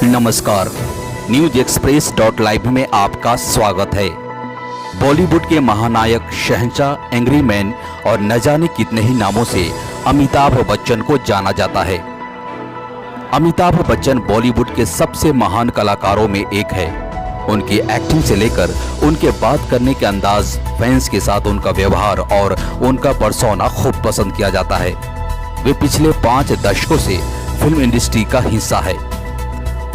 नमस्कार, news express .live में आपका स्वागत है। बॉलीवुड के महानायक, शहंशाह, एंग्री मैन और न जाने कितने ही नामों से अमिताभ बच्चन को जाना जाता है। अमिताभ बच्चन बॉलीवुड के सबसे महान कलाकारों में एक है। उनकी एक्टिंग से लेकर उनके बात करने के अंदाज, फैंस के साथ उनका व्यवहार और उनका पर्सोना खूब पसंद किया जाता है। वे पिछले 5 दशकों से फिल्म इंडस्ट्री का हिस्सा है।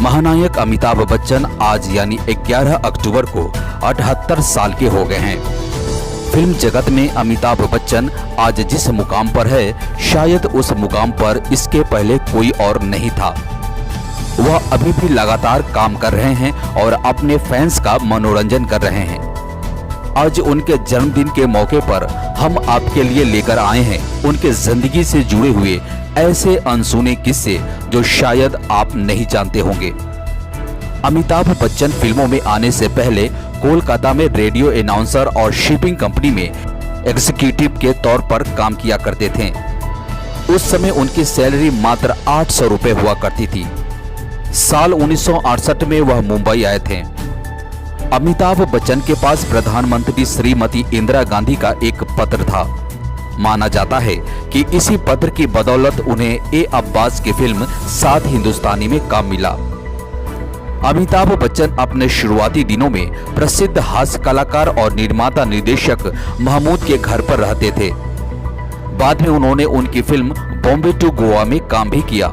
महानायक अमिताभ बच्चन आज यानी 11 अक्टूबर को 78 साल के हो गए हैं। फिल्म जगत में अमिताभ बच्चन आज जिस मुकाम पर है, शायद उस मुकाम पर इसके पहले कोई और नहीं था। वह अभी भी लगातार काम कर रहे हैं और अपने फैंस का मनोरंजन कर रहे हैं। आज उनके जन्मदिन के मौके पर हम आपके लिए लेकर आए हैं उनके जिंदगी से जुड़े हुए ऐसे अनसुने किस्से जो शायद आप नहीं जानते होंगे। अमिताभ बच्चन फिल्मों में आने से पहले कोलकाता में रेडियो अनाउंसर और शिपिंग कंपनी में एग्जीक्यूटिव के तौर पर काम किया करते थे। उस समय उनकी सैलरी मात्र 800 रुपए हुआ करती थी। साल 1968 में वह मुंबई आए थे। अमिताभ बच्चन के पास प्रधानमंत्री श्रीमती इंदिरा गांधी का एक पत्र था। माना जाता है कि इसी पत्र की बदौलत उन्हें ए अब्बास की फिल्म 7 हिंदुस्तानी में काम मिला। अमिताभ बच्चन अपने शुरुआती दिनों में प्रसिद्ध हास्य कलाकार और निर्माता निर्देशक महमूद के घर पर रहते थे। बाद में उन्होंने उनकी फिल्म बॉम्बे टू गोवा में काम भी किया।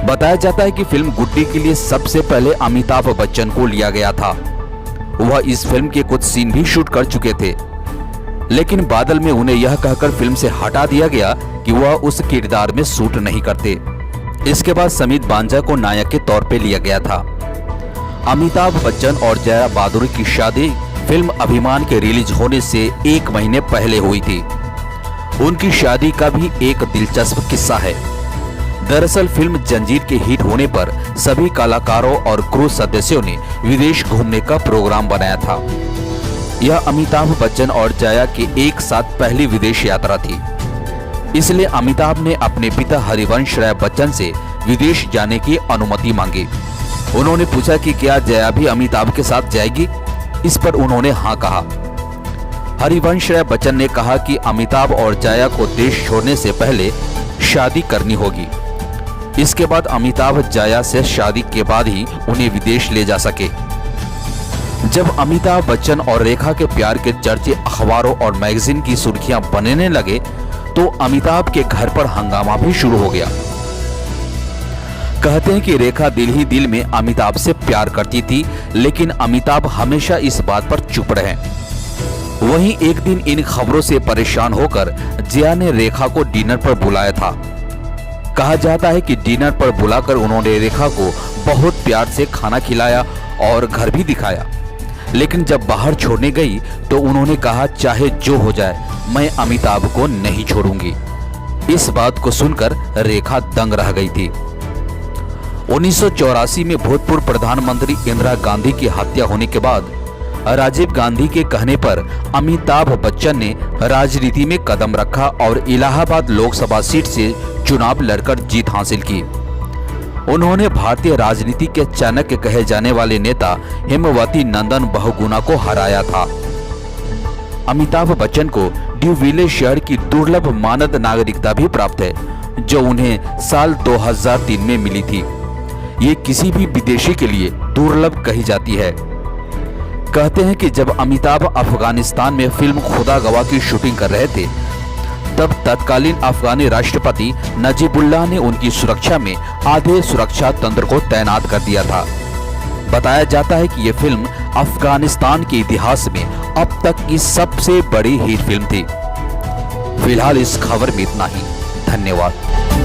बताया जाता है कि फिल्म गुड्डी के लिए सबसे पहले अमिताभ बच्चन को लिया गया था। वह इस फिल्म के कुछ सीन भी शूट कर चुके थे, लेकिन बादल में उन्हें यह कहकर फिल्म से हटा दिया गया कि वह उस किरदार में सूट नहीं करते। इसके बाद समीत बांजा को नायक के तौर पे लिया गया था। अमिताभ बच्चन और जया बहादुर की शादी फिल्म अभिमान के रिलीज होने से 1 महीने पहले हुई थी। उनकी शादी का भी एक दिलचस्प किस्सा है। दरअसल फिल्म जंजीर के हिट होने पर सभी कलाकारों और क्रू सदस्यों ने विदेश घूमने का प्रोग्राम बनाया था। यह अमिताभ बच्चन और जया की एक साथ पहली विदेश यात्रा थी। इसलिए अमिताभ ने अपने पिता हरिवंश राय बच्चन से विदेश जाने की अनुमति मांगी। उन्होंने पूछा कि क्या जया भी अमिताभ के साथ जाएगी। इस पर उन्होंने हाँ कहा। हरिवंश राय बच्चन ने कहा कि अमिताभ और जया को देश छोड़ने से पहले शादी करनी होगी। इसके बाद अमिताभ जया से शादी के बाद ही उन्हें विदेश ले जा सके। जब अमिताभ बच्चन और रेखा के प्यार के चर्चे अखबारों और मैगजीन की सुर्खियां बनने लगे तो अमिताभ के घर पर हंगामा भी शुरू हो गया। कहते हैं कि रेखा दिल ही दिल में अमिताभ से प्यार करती थी, लेकिन अमिताभ हमेशा इस बात पर चुप रहे। वहीं एक दिन इन खबरों से परेशान होकर जया ने रेखा को डिनर पर बुलाया था। कहा जाता है कि डिनर पर बुलाकर उन्होंने रेखा को बहुत प्यार से खाना खिलाया और घर भी दिखाया, लेकिन जब बाहर छोड़ने गई तो उन्होंने कहा, चाहे जो हो जाए मैं अमिताभ को नहीं छोड़ूंगी। इस बात को सुनकर रेखा दंग रह गई थी। 1984 में भूतपूर्व प्रधानमंत्री इंदिरा गांधी की हत्या होने के बाद राजीव गांधी के कहने पर अमिताभ बच्चन ने राजनीति में कदम रखा और इलाहाबाद लोकसभा सीट से चुनाव लड़कर जीत हासिल की। उन्होंने भारतीय राजनीति के चाणक्य कहे जाने वाले नेता हेमवती नंदन बहुगुणा को हराया था। अमिताभ बच्चन को ड्यूविले शहर की दुर्लभ मानद नागरिकता भी प्राप्त है, जो उन्हें साल 2003 में मिली थी। ये किसी भी विदेशी के लिए दुर्लभ कही जाती है। कहते हैं कि जब अमिताभ अफगानिस्तान में फिल्म खुदा गवाह की शूटिंग कर रहे थे, तब तत्कालीन अफगानी राष्ट्रपति नजीबुल्लाह ने उनकी सुरक्षा में आधे सुरक्षा तंत्र को तैनात कर दिया था। बताया जाता है कि यह फिल्म अफगानिस्तान के इतिहास में अब तक की सबसे बड़ी हिट फिल्म थी। फिलहाल इस खबर में इतना ही। धन्यवाद।